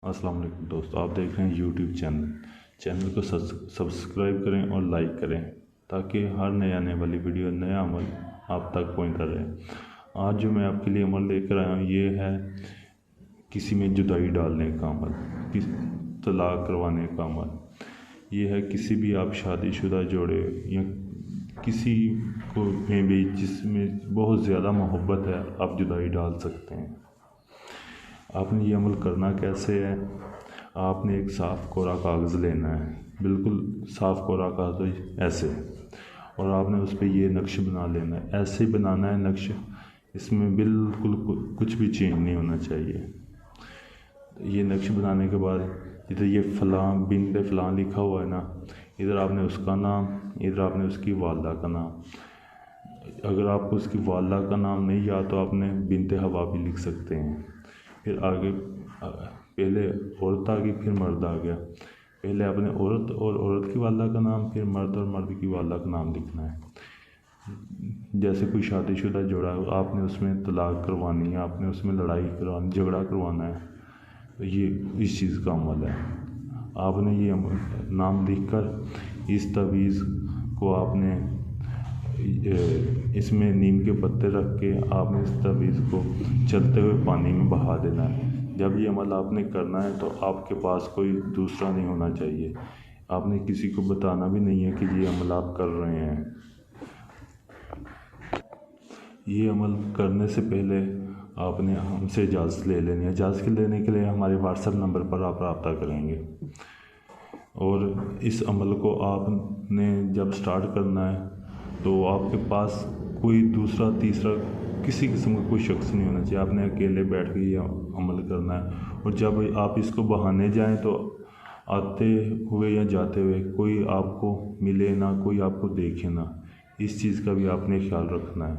अस्सलाम वालेकुम दोस्तों, आप देख रहे हैं यूट्यूब चैनल को सब्सक्राइब करें और लाइक करें ताकि हर नए आने वाली वीडियो नया अमल आप तक पहुंचता रहे। आज जो मैं आपके लिए अमल लेकर आया हूँ ये है किसी में जुदाई डालने का अमल, तलाक करवाने का अमल। ये है किसी भी आप शादीशुदा जोड़े या किसी को में भी जिसमें बहुत ज़्यादा मोहब्बत है आप जुदाई डाल सकते हैं। आपने ये अमल करना कैसे है, आपने एक साफ़ कोरा कागज़ लेना है, बिल्कुल साफ़ कोरा कागज़ ऐसे, और आपने उस पर ये नक्श बना लेना है। ऐसे ही बनाना है नक्श, इसमें बिल्कुल कुछ भी चेंज नहीं होना चाहिए। ये नक्श बनाने के बाद इधर ये फ़लाँ बिन फ़लाँ लिखा हुआ है ना, इधर आपने उसका नाम, इधर आपने उसकी वालदा का नाम। अगर आपको उसकी वालदा का नाम नहीं याद तो आपने बिनते हवा भी लिख सकते हैं। फिर आगे पहले औरत आ गई, फिर मर्द आ गया। पहले आपने औरत और औरत की वालदा का नाम, फिर मर्द और मर्द की वालदा का नाम लिखना है। जैसे कोई शादीशुदा जोड़ा है, आपने उसमें तलाक करवानी है, आपने उसमें लड़ाई करवानी, झगड़ा करवाना है, तो ये इस चीज़ का अमल है। आपने ये नाम लिखकर इस तवीज़ को आपने इसमें नीम के पत्ते रख के आपने इस तवीज़ को चलते हुए पानी में बहा देना है। जब ये अमल आपने करना है तो आपके पास कोई दूसरा नहीं होना चाहिए। आपने किसी को बताना भी नहीं है कि ये अमल आप कर रहे हैं। ये अमल करने से पहले आपने हमसे इजाज़त ले लेनी है। इजाज़त लेने के लिए हमारे व्हाट्सएप नंबर पर आप रब्ता करेंगे, और इस अमल को आपने जब स्टार्ट करना है तो आपके पास कोई दूसरा तीसरा किसी किस्म का कोई शख्स नहीं होना चाहिए। आपने अकेले बैठ के ये अमल करना है, और जब आप इसको बहाने जाएं तो आते हुए या जाते हुए कोई आपको मिले ना, कोई आपको देखे ना, इस चीज़ का भी आपने ख्याल रखना है।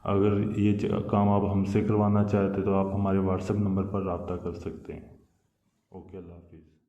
अगर ये काम आप हमसे करवाना चाहते तो आप हमारे व्हाट्सएप नंबर पर रब्ता कर सकते हैं। ओके, अल्लाह हाफिज़।